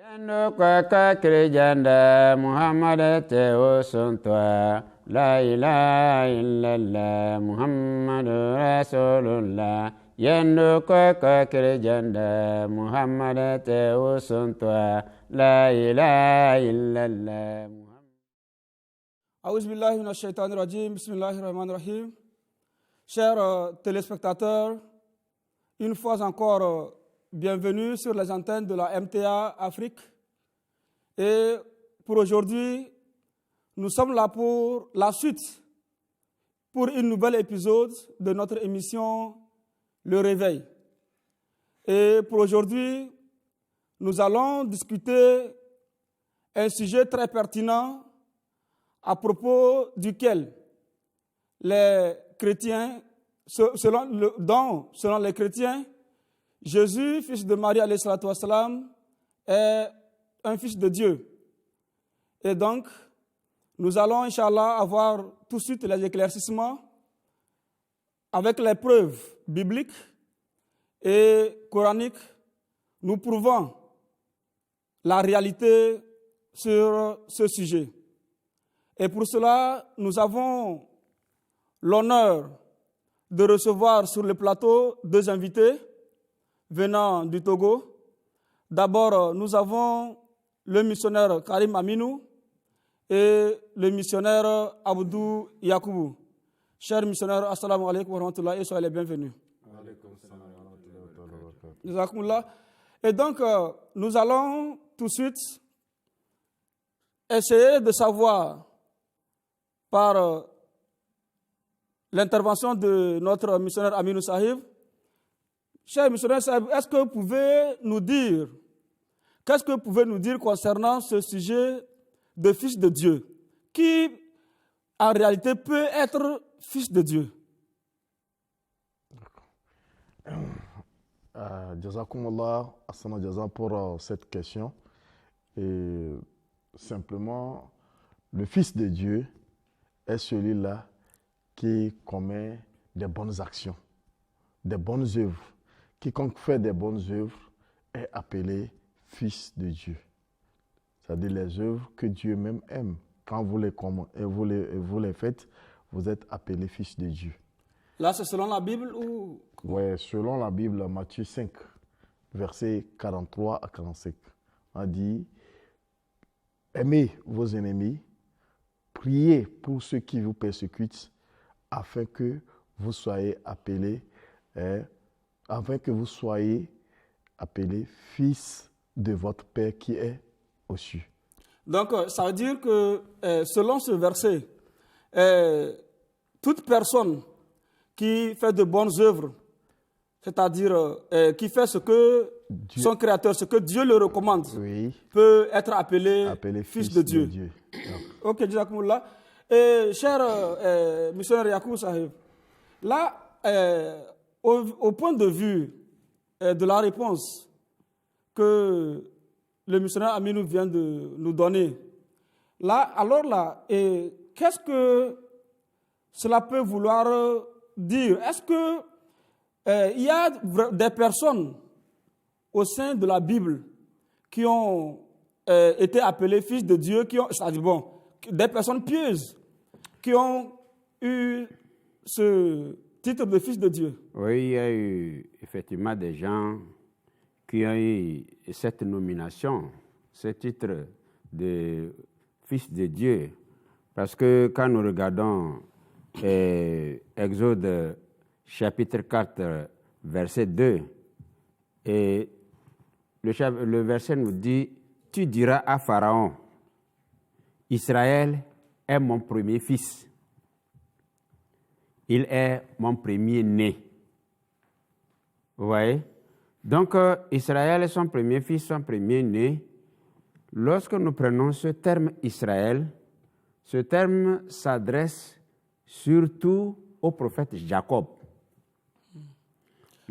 Yendo kwa kakrijanda Muhammad te osuntwa la ilaha illallah Muhammadu Rasulullah. Yendo kwa kakrijanda Muhammad te osuntwa la ilaha illallah. Aouz billahi minash shaitanir rajim, bismillahir rahmanir rahim. Chers téléspectateurs, une fois encore, bienvenue sur les antennes de la MTA Afrique. Et pour aujourd'hui, nous sommes là pour la suite, pour un nouvel épisode de notre émission Le Réveil. Et pour aujourd'hui, nous allons discuter un sujet très pertinent à propos duquel les chrétiens, selon les chrétiens, Jésus, fils de Marie, alayhi salatu wassalam, est un fils de Dieu. Et donc, nous allons, Inch'Allah, avoir tout de suite les éclaircissements avec les preuves bibliques et coraniques, nous prouvant la réalité sur ce sujet. Et pour cela, nous avons l'honneur de recevoir sur le plateau deux invités venant du Togo. D'abord, nous avons le missionnaire Karim Aminou et le missionnaire Abdou Yakoubou. Chers missionnaires, assalamu alaikum wa rahmatullah et soyez les bienvenus. Et donc, nous allons tout de suite essayer de savoir par l'intervention de notre missionnaire Aminou Sahib. Cher missionnaire Sahib, est-ce que vous pouvez nous dire, qu'est-ce que vous pouvez nous dire concernant ce sujet de fils de Dieu, qui en réalité peut être fils de Dieu? Jazakumullah, Assana Jaza pour cette question. Et simplement, le fils de Dieu est celui-là qui commet des bonnes actions, des bonnes œuvres. Quiconque fait des bonnes œuvres est appelé fils de Dieu. C'est-à-dire les œuvres que Dieu même aime. Quand vous les faites, vous êtes appelé fils de Dieu. Là, c'est selon la Bible ou... Oui, selon la Bible, Matthieu 5, versets 43 à 45. On dit, aimez vos ennemis, priez pour ceux qui vous persécutent, afin que vous soyez appelés, fils de votre Père qui est aux cieux. Donc, ça veut dire que selon ce verset, toute personne qui fait de bonnes œuvres, c'est-à-dire qui fait ce que son Créateur, ce que Dieu le recommande, oui, peut être appelé fils de Dieu. Ok, Jazakumullah. Et cher missionnaire Yakoubou Sahib, là, au point de vue de la réponse que le missionnaire Aminou vient de nous donner, là, qu'est-ce que cela peut vouloir dire? Est-ce que il y a des personnes au sein de la Bible qui ont été appelées fils de Dieu, c'est-à-dire des personnes pieuses qui ont eu ce titre de fils de Dieu? Oui, il y a eu effectivement des gens qui ont eu cette nomination, ce titre de fils de Dieu. Parce que quand nous regardons Exode chapitre 4, verset 2, et le verset nous dit, « Tu diras à Pharaon, Israël est mon premier fils. Il est mon premier-né. » Vous voyez? Donc, Israël est son premier fils, son premier-né. Lorsque nous prenons ce terme Israël, ce terme s'adresse surtout au prophète Jacob.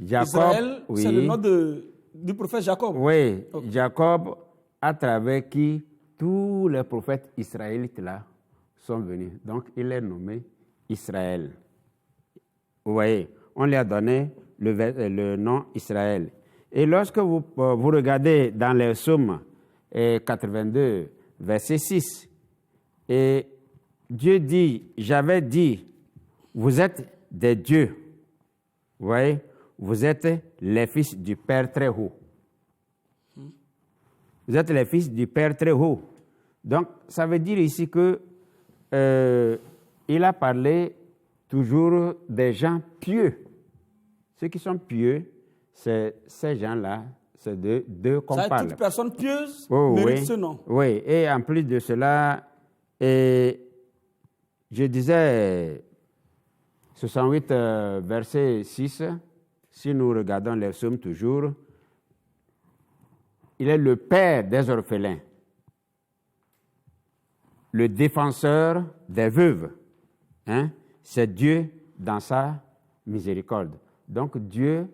Israël, oui, c'est le nom du prophète Jacob. Oui, okay. Jacob, à travers qui tous les prophètes israélites là sont venus. Donc, il est nommé Israël. Vous voyez, on lui a donné le nom Israël. Et lorsque vous regardez dans les psaumes, et 82, verset 6. Et Dieu dit, j'avais dit, vous êtes des dieux. Vous voyez, vous êtes les fils du Père très haut. Vous êtes les fils du Père très haut. Donc, ça veut dire ici que il a parlé toujours des gens pieux. Ceux qui sont pieux, c'est ces gens-là, c'est d'eux qu'on parle. Toute personne pieuse mérite ce nom. Oui, et en plus de cela, je disais 68, verset 6, si nous regardons les psaumes toujours, il est le père des orphelins, le défenseur des veuves. Hein? C'est Dieu dans sa miséricorde. Donc Dieu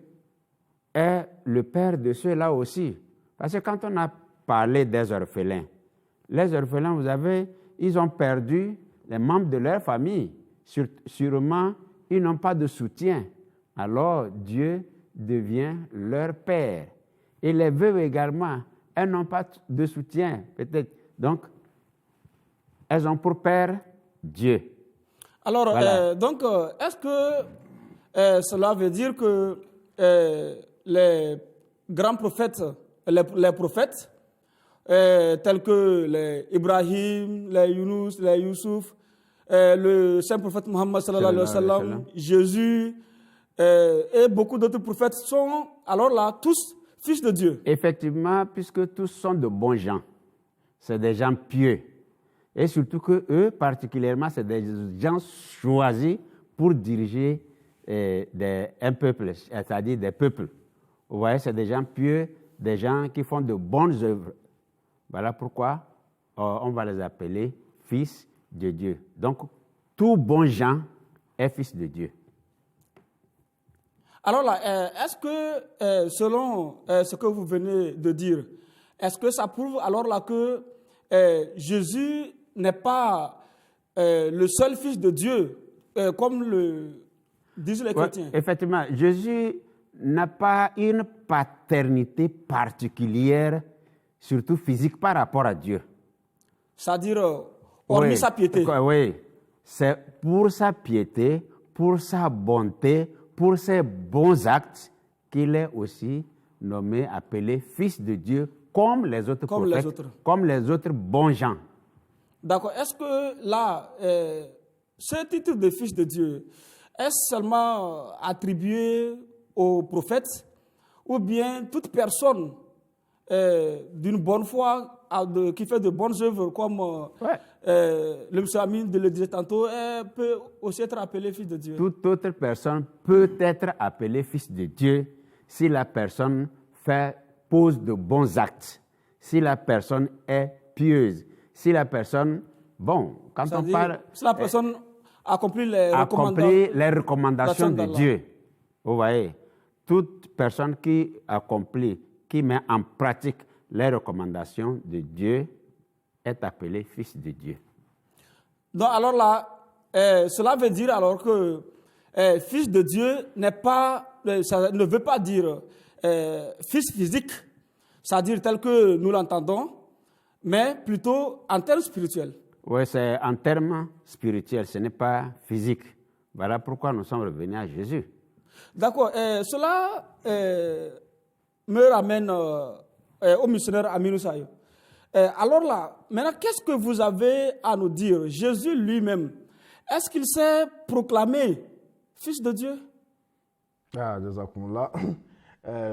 est le père de ceux-là aussi. Parce que quand on a parlé des orphelins, les orphelins, vous savez, ils ont perdu les membres de leur famille. Sûrement, ils n'ont pas de soutien. Alors Dieu devient leur père. Et les veuves également, elles n'ont pas de soutien, peut-être. Donc, elles ont pour père Dieu. Alors, Voilà. donc, est-ce que cela veut dire que les grands prophètes, les prophètes, tels que les Ibrahim, les Yunus, les Youssouf, le saint prophète Mohammed sallallahu alayhi wa sallam, Jésus et beaucoup d'autres prophètes sont alors là tous fils de Dieu? Effectivement, puisque tous sont de bons gens. C'est des gens pieux. Et surtout que eux, particulièrement, c'est des gens choisis pour diriger un peuple, c'est-à-dire des peuples. Vous voyez, c'est des gens pieux, des gens qui font de bonnes œuvres. Voilà pourquoi on va les appeler fils de Dieu. Donc, tout bon gens est fils de Dieu. Alors là, est-ce que, selon ce que vous venez de dire, est-ce que ça prouve alors là que Jésus n'est pas le seul fils de Dieu, comme le disent les chrétiens? Effectivement, Jésus n'a pas une paternité particulière, surtout physique, par rapport à Dieu. C'est-à-dire, hormis sa piété. Oui, c'est pour sa piété, pour sa bonté, pour ses bons actes, qu'il est aussi nommé, appelé fils de Dieu, comme les autres prophètes, comme les autres bons gens. D'accord. Est-ce que là, ce titre de fils de Dieu, est-ce seulement attribué aux prophètes ou bien toute personne d'une bonne foi, qui fait de bonnes œuvres, comme le monsieur Amin le disait tantôt, peut aussi être appelé fils de Dieu? Toute autre personne peut être appelée fils de Dieu si la personne pose de bons actes, si la personne est pieuse, si la personne, quand on parle... Si la personne accomplit les recommandations de Dieu. Vous voyez, toute personne qui accomplit, qui met en pratique les recommandations de Dieu est appelée fils de Dieu. Donc alors là, cela veut dire alors que fils de Dieu ça ne veut pas dire fils physique, c'est-à-dire tel que nous l'entendons, mais plutôt en termes spirituels. Oui, c'est en termes spirituels, ce n'est pas physique. Voilà pourquoi nous sommes revenus à Jésus. D'accord. Cela me ramène au missionnaire Aminou Sayo. Alors là, maintenant, qu'est-ce que vous avez à nous dire? Jésus lui-même, est-ce qu'il s'est proclamé fils de Dieu? Jazakumullah.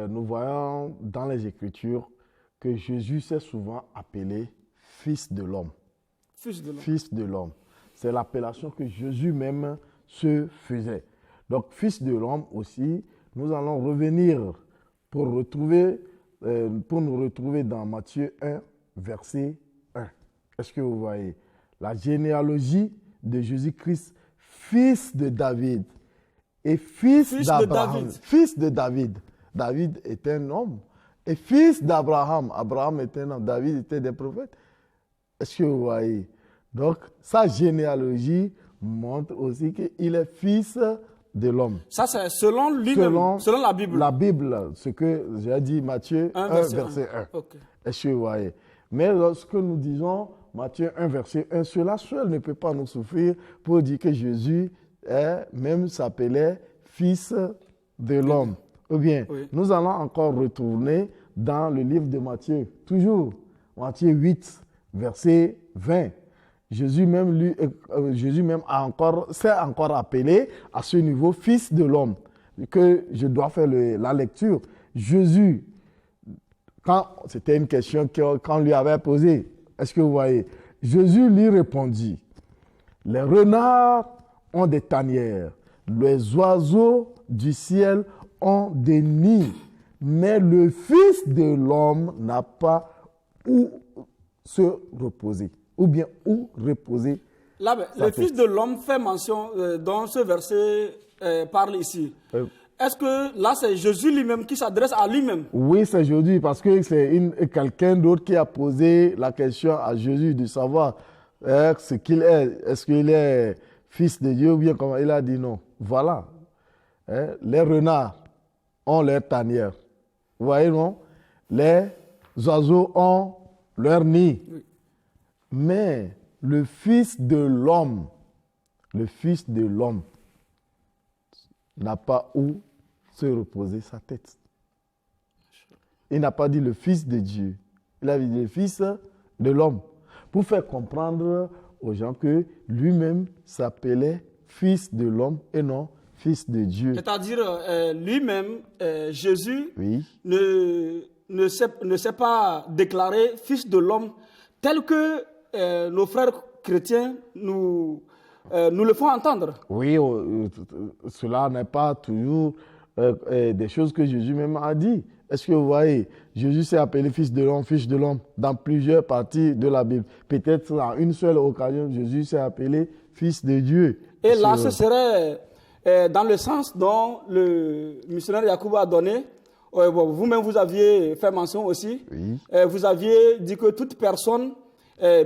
Nous voyons dans les Écritures que Jésus s'est souvent appelé fils de l'homme. Fils de l'homme. C'est l'appellation que Jésus même se faisait. Donc, fils de l'homme aussi, nous allons revenir pour nous retrouver dans Matthieu 1, verset 1. Est-ce que vous voyez la généalogie de Jésus-Christ, fils de David et fils d'Abraham. Fils de David. David est un homme. Et fils d'Abraham. Abraham est un homme. David était des prophètes. Est-ce que vous voyez? Donc, sa généalogie montre aussi qu'il est fils de l'homme. Ça, c'est selon lui-même, selon la Bible. La Bible, ce que j'ai dit, Matthieu 1, verset 1. Okay. Est-ce que vous voyez? Mais lorsque nous disons Matthieu 1, verset 1, cela seul ne peut pas nous suffire pour dire que Jésus même s'appelait Fils de l'homme. Ou bien, nous allons encore retourner dans le livre de Matthieu, toujours, Matthieu 8, verset 20. Jésus même s'est encore appelé à ce niveau Fils de l'homme, que je dois faire la lecture. Jésus, c'était une question qu'on lui avait posée, est-ce que vous voyez? Jésus lui répondit, les renards ont des tanières, les oiseaux du ciel ont des nids, mais le Fils de l'homme n'a pas où se reposer, ou bien où reposer. Là, le Fils de l'homme fait mention dans ce verset, parle ici. Est-ce que là, c'est Jésus lui-même qui s'adresse à lui-même? Oui, c'est Jésus, parce que c'est quelqu'un d'autre qui a posé la question à Jésus de savoir ce qu'il est. Est-ce qu'il est Fils de Dieu ou bien comment? Il a dit non. Voilà. Les renards ont leur tanière. Vous voyez, non? Les oiseaux ont leur nid. Oui. Mais le Fils de l'homme n'a pas où se reposer sa tête. Il n'a pas dit le Fils de Dieu. Il a dit le Fils de l'homme. Pour faire comprendre aux gens que lui-même s'appelait Fils de l'homme et non Fils de Dieu. C'est-à-dire lui-même, Jésus, oui, ne s'est pas déclaré Fils de l'homme tel que nos frères chrétiens nous le font entendre. Oui, cela n'est pas toujours des choses que Jésus même a dit. Est-ce que vous voyez, Jésus s'est appelé Fils de l'homme dans plusieurs parties de la Bible. Peut-être en une seule occasion, Jésus s'est appelé Fils de Dieu. Et là, ce serait dans le sens dont le missionnaire Yacoub a donné. Vous-même, vous aviez fait mention aussi. Oui. Vous aviez dit que toute personne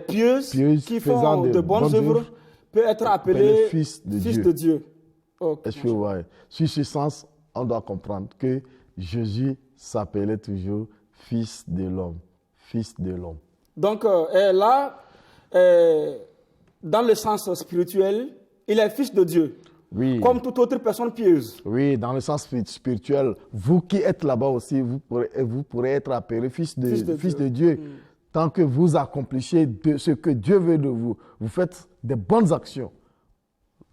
pieuse qui font de bonnes œuvres peut être appelé fils de Dieu. Okay. Est-ce que vous voyez? Sur ce sens, on doit comprendre que Jésus s'appelait toujours Fils de l'homme. Fils de l'homme. Donc là, dans le sens spirituel, il est Fils de Dieu. Oui. Comme toute autre personne pieuse. Oui, dans le sens spirituel, vous qui êtes là-bas aussi, vous pourrez être appelé Fils de Dieu. Tant que vous accomplissez ce que Dieu veut de vous, vous faites des bonnes actions,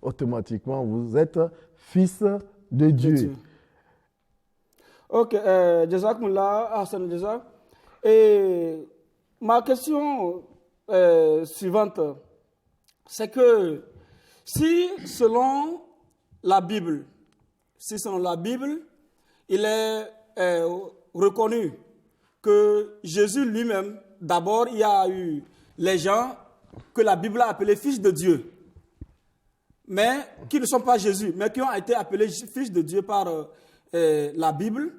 automatiquement, vous êtes fils de Dieu. Ok, Jazakumullah, Hassan Jaza. Et ma question suivante, c'est que si selon la Bible, il est reconnu que Jésus lui-même, d'abord, il y a eu les gens que la Bible a appelés fils de Dieu, mais qui ne sont pas Jésus, mais qui ont été appelés fils de Dieu par la Bible,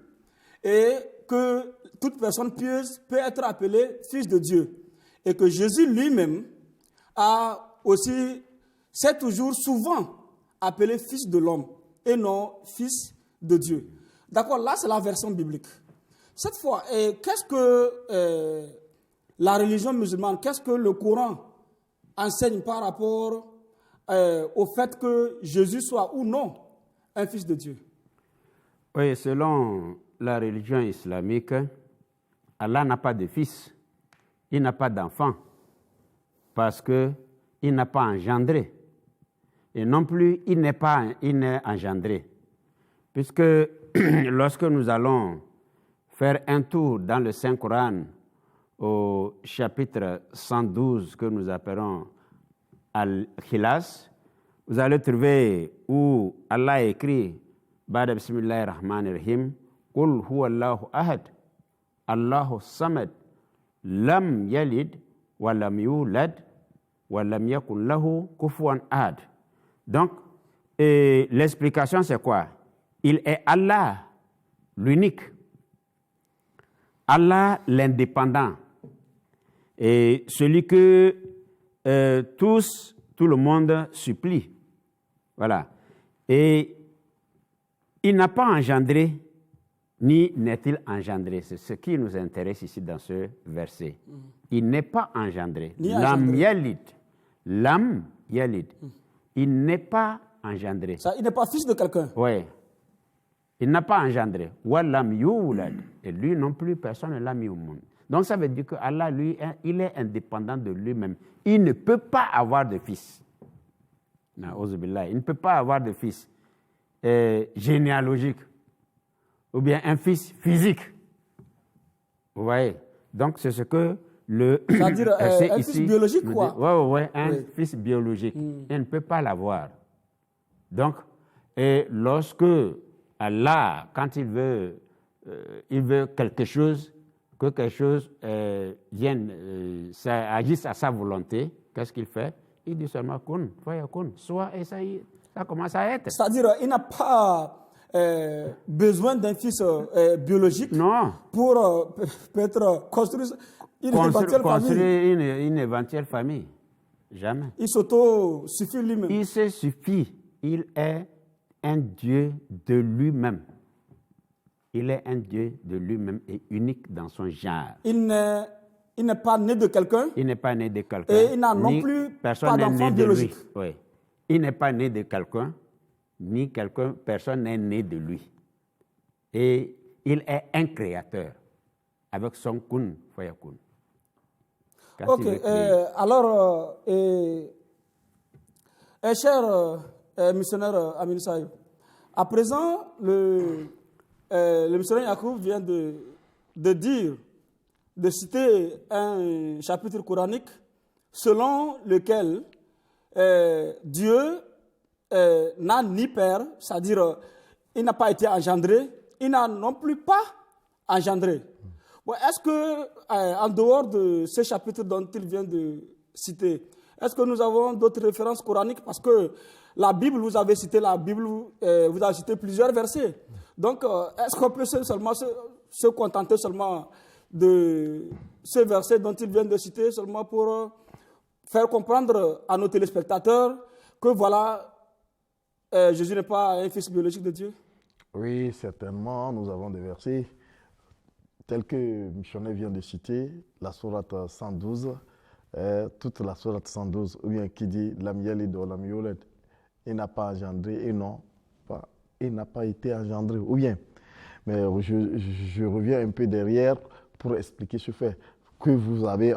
et que toute personne pieuse peut être appelée fils de Dieu. Et que Jésus lui-même s'est toujours souvent appelé fils de l'homme et non fils de Dieu. D'accord, là c'est la version biblique. Cette fois, qu'est-ce que la religion musulmane, qu'est-ce que le Coran enseigne par rapport au fait que Jésus soit ou non un fils de Dieu? Oui, selon la religion islamique, Allah n'a pas de fils, il n'a pas d'enfant, parce qu'il n'a pas engendré. Et non plus, il n'est engendré. Puisque lorsque nous allons faire un tour dans le Saint-Coran, au chapitre 112 que nous appelons Al-Khilas, vous allez trouver où Allah écrit Bada Bismillahir Rahmanir Rahim, Qul huwa Allahu ahad, Allahu samad, lam yalid, wa lam yulad, wa lam yakun lahu kufuwan ahad. Donc, l'explication c'est quoi? Il est Allah, l'unique. Allah, l'indépendant. Et celui que tout le monde supplie. Voilà. Et il n'a pas engendré, ni n'est-il engendré. C'est ce qui nous intéresse ici dans ce verset. il n'est pas engendré. Ni Lam engendré. yalid. Lam yalid. Il n'est pas engendré. Ça, il n'est pas fils de quelqu'un. Oui. Il n'a pas engendré. Wa lam yulad. Et lui non plus, personne ne l'a mis au monde. Donc ça veut dire que Allah, lui, il est indépendant de lui-même. Il ne peut pas avoir de fils. Na'uzubillah. Il ne peut pas avoir de fils généalogique ou bien un fils physique. Vous voyez? Donc c'est ce que le C'est-à-dire un ici fils biologique, quoi. Oui, un Oui. fils biologique. Il ne peut pas l'avoir. Donc, et lorsque Allah, quand il veut quelque chose, que quelque chose vienne, ça agisse à sa volonté, qu'est-ce qu'il fait? Il dit seulement kun, fayakun, soit, et ça commence à être. C'est-à-dire il n'a pas besoin d'un fils biologique Non. pour peut-être construire une éventuelle famille. Construire une éventuelle famille. Jamais. Il s'auto-suffit lui-même. Il se suffit. Il est un Dieu de lui-même. Il est un Dieu de lui-même et unique dans son genre. Il n'est pas né de quelqu'un. Il n'est pas né de quelqu'un. Et il n'a non ni plus personne pas n'est d'enfant né de biologique. lui. Oui. Il n'est pas né de quelqu'un, ni personne n'est né de lui. Et il est un créateur avec son kun fayakun. Quand Ok, il veut créer. alors, cher missionnaire Amin Saïd, à présent, le missionnaire Yacoub vient de citer un chapitre coranique selon lequel Dieu n'a ni père, c'est-à-dire il n'a pas été engendré, il n'a non plus pas engendré. Bon, est-ce que, en dehors de ce chapitre dont il vient de citer, est-ce que nous avons d'autres références coraniques? Parce que la Bible, vous avez cité la Bible, vous avez cité plusieurs versets. Donc, est-ce qu'on peut seulement se contenter seulement de ce verset dont il vient de citer, seulement pour faire comprendre à nos téléspectateurs que voilà, Jésus n'est pas un fils biologique de Dieu? Oui, certainement, nous avons des versets tels que le missionnaire vient de citer, la sourate 112, toute la sourate 112, ou bien qui dit « Lam yalid wa lam yulad », il n'a pas engendré et non, il n'a pas été engendré, ou bien. Mais je reviens un peu derrière pour expliquer ce fait que vous avez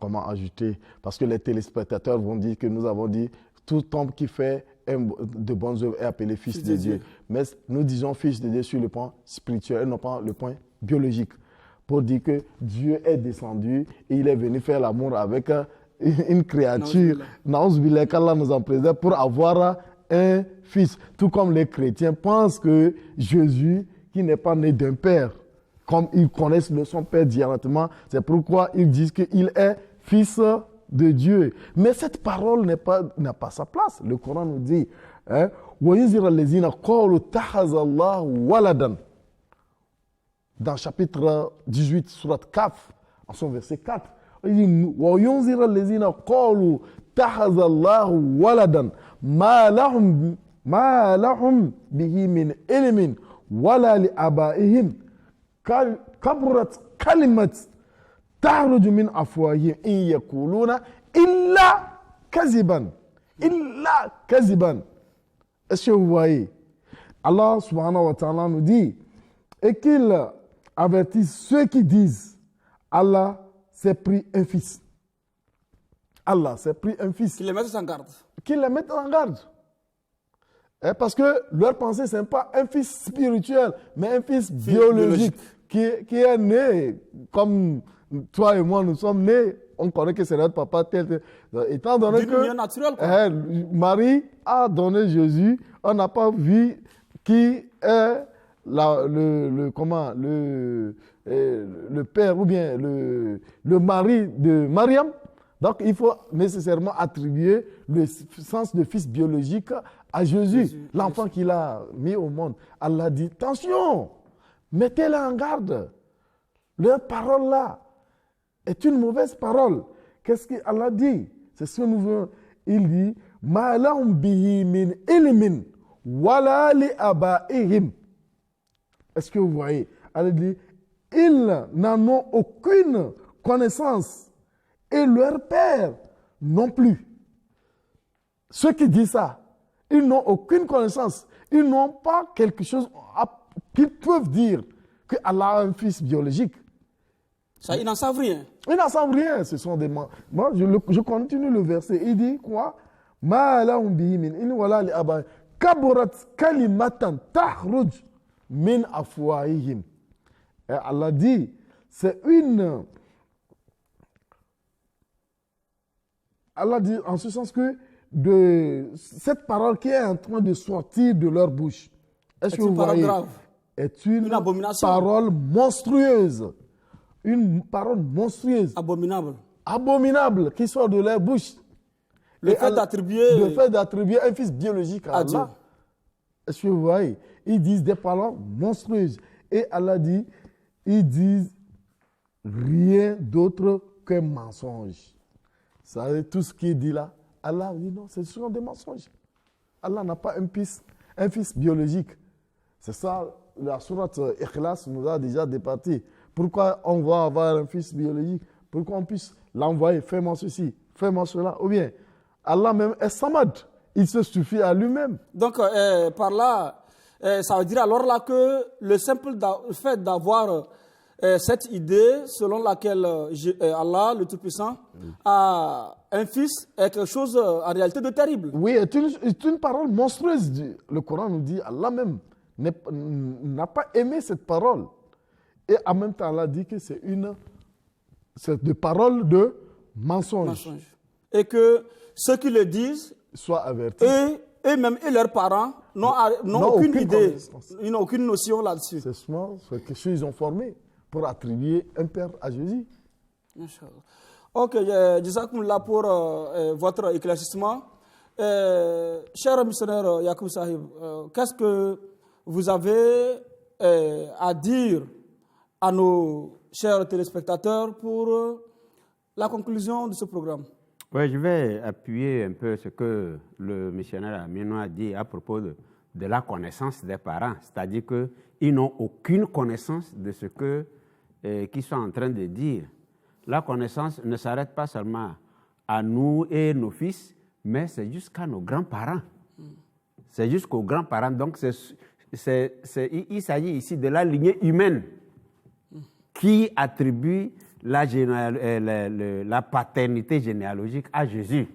comment ajouter, parce que les téléspectateurs vont dire que nous avons dit tout homme qui fait de bonnes œuvres est appelé fils de Dieu. Mais nous disons fils de Dieu sur le point spirituel et non pas le point biologique. Pour dire que Dieu est descendu et il est venu faire l'amour avec une créature. Naouzbillah, qu'Allah nous en préserve pour avoir un fils. Tout comme les chrétiens pensent que Jésus, qui n'est pas né d'un père, comme ils connaissent son père directement, c'est pourquoi ils disent qu'il est fils de Dieu. Mais cette parole n'a pas sa place. Le Coran nous dit وَيُنذِرَ الَّذِينَ قَالُوا اتَّخَذَ اللَّهُ وَلَدًا. Dans chapitre 18, sourate Kaf, en son verset 4, il dit وَيُنذِرَ الَّذِينَ قَالُوا اتَّخَذَ اللَّهُ وَلَدًا مَا لَهُمْ بِهِ مِنْ عِلْمٍ وَلَا لِآبَائِهِمْ كَبُرَتْ كَلِمَةٌ تخرج من أفواههم إن يقولون إلا كذبا. إلا كذبا. Est-ce que vous voyez? Allah subhanahu wa ta'ala nous dit et qu'il avertisse ceux qui disent Allah s'est pris un fils. Allah s'est pris un fils. Qu'ils les mettent en garde. Qu'ils les mettent en garde. Parce que leur pensée, ce n'est pas un fils spirituel, mais un fils biologique. Qui est né comme toi et moi, nous sommes nés, on connaît que c'est notre papa tel. Étant donné que naturel, Marie a donné Jésus, on n'a pas vu qui est le père ou bien le mari de Mariam. Donc il faut nécessairement attribuer le sens de fils biologique à Jésus, l'enfant qu'il a mis au monde. Allah dit, attention, mettez-les en garde. Leur parole là est une mauvaise parole. Qu'est-ce qu'Allah dit? C'est ce que nous voulons. Il dit Ma lahum bihi min ilmin wala li abaihim. Est-ce que vous voyez? Allah dit ils n'en ont aucune connaissance et leur père non plus. Ceux qui disent ça, ils n'ont aucune connaissance. Ils n'ont pas quelque chose qu'ils peuvent dire que Allah a un fils biologique. Ça, ils n'en savent rien. Ils n'en savent rien. Ce sont des... Moi, je continue le verset. Il dit quoi? Ma lahum bihi min ilmin wala li abai kaburat kalimatan tahruj min afwahihim. Et Allah dit, c'est une... Allah dit en ce sens que de cette parole qui est en train de sortir de leur bouche, est-ce que vous voyez, grave. Est une abomination. Parole monstrueuse. Une parole monstrueuse. Abominable. Abominable qui sort de leur bouche. Le fait d'attribuer un fils biologique à Allah. Est-ce que vous voyez? Ils disent des paroles monstrueuses. Et Allah dit, ils disent rien d'autre qu'un mensonge. Vous savez, tout ce qu'il dit là, Allah dit non, ce sont des mensonges. Allah n'a pas un fils biologique. C'est ça, la sourate Ikhlas nous a déjà départi. Pourquoi on va avoir un fils biologique? Pourquoi on puisse l'envoyer, fais-moi ceci, fais-moi cela. Ou bien, Allah même est samad. Il se suffit à lui-même. Donc, par là, ça veut dire alors là que le simple fait d'avoir cette idée selon laquelle Allah, le Tout-Puissant, a un fils est quelque chose en réalité de terrible. Oui, c'est une parole monstrueuse. Le Coran nous dit, Allah même n'a pas aimé cette parole. Et en même temps, Allah dit que c'est des paroles de mensonge. Et que ceux qui le disent soient avertis. Et même leurs parents n'ont aucune idée, ils n'ont aucune notion là-dessus. C'est seulement ce qu'ils ont formé pour attribuer un père à Jésus. Ok, Jazakumullah pour votre éclaircissement. Cher missionnaire Yacoub Sahib, qu'est-ce que vous avez à dire à nos chers téléspectateurs pour la conclusion de ce programme? Oui, je vais appuyer un peu ce que le missionnaire Amino a dit à propos de la connaissance des parents. C'est-à-dire qu'ils n'ont aucune connaissance de ce qu'ils sont en train de dire. La connaissance ne s'arrête pas seulement à nous et nos fils, mais c'est jusqu'à nos grands-parents. C'est jusqu'aux grands-parents. Donc, il s'agit ici de la lignée humaine qui attribue la paternité généalogique à Jésus.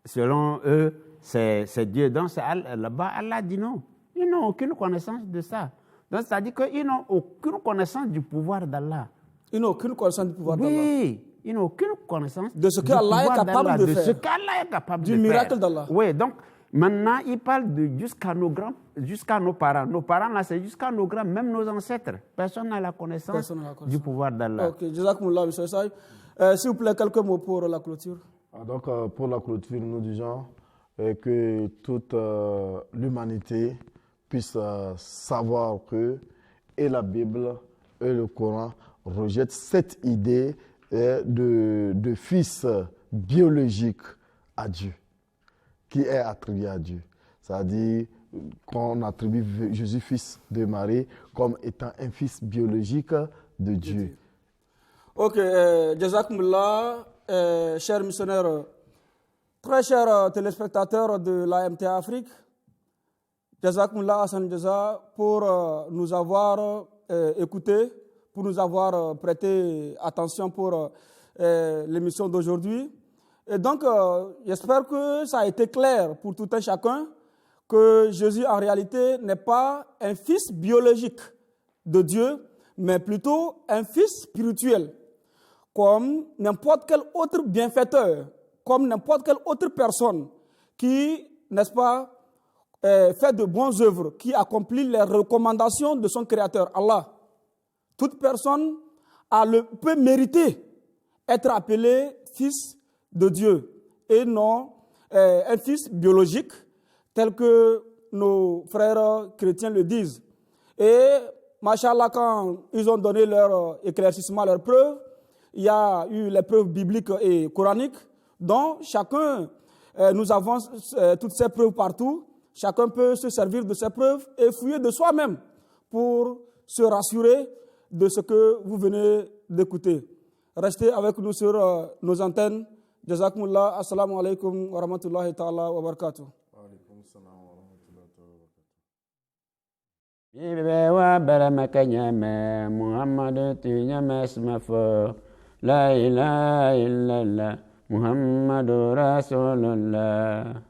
Selon eux, c'est Dieu. Donc, là-bas, Allah dit non. Ils n'ont aucune connaissance de ça. Donc, c'est-à-dire qu'ils n'ont aucune connaissance du pouvoir d'Allah. Ils n'ont aucune connaissance du pouvoir d'Allah. Oui, ils n'ont aucune connaissance de ce qu'Allah est capable de faire. De ce qu'Allah est capable de faire. Du miracle d'Allah. Oui, donc, maintenant, il parle jusqu'à nos parents. Nos parents, là, c'est jusqu'à nos grands, même nos ancêtres. Personne n'a la connaissance du pouvoir d'Allah. Ok, Jazakumullah, M. Saïd. S'il vous plaît, quelques mots pour la clôture. Donc, pour la clôture, nous disons que toute l'humanité puisse savoir que et la Bible et le Coran rejettent cette idée de fils biologique à Dieu, qui est attribué à Dieu. C'est-à-dire qu'on attribue Jésus, fils de Marie, comme étant un fils biologique de Dieu. Ok, Jazakumullah, chers missionnaires, très chers téléspectateurs de l'AMTA Afrique, Jazakumullah Hassan Jaza pour nous avoir écoutés, pour nous avoir prêté attention pour l'émission d'aujourd'hui. Et donc, j'espère que ça a été clair pour tout un chacun que Jésus, en réalité, n'est pas un fils biologique de Dieu, mais plutôt un fils spirituel, comme n'importe quel autre bienfaiteur, comme n'importe quelle autre personne qui, n'est-ce pas, fait de bonnes œuvres, qui accomplit les recommandations de son Créateur, Allah. Toute personne peut mériter être appelé fils de Dieu et non un fils biologique tel que nos frères chrétiens le disent. Et, machallah, quand ils ont donné leur éclaircissement, leurs preuves, il y a eu les preuves bibliques et coraniques, dont chacun, nous avons toutes ces preuves partout, chacun peut se servir de ces preuves et fouiller de soi-même pour se rassurer de ce que vous venez d'écouter. restez avec nous sur nos antennes. Jazakumullah, assalamu alaikum wa rahmatullahi ta'ala wa barakatuh. Ibe wa baramaka nyame Muhammadu tu nyame smafo La ilaha illallah Muhammadu Rasulullah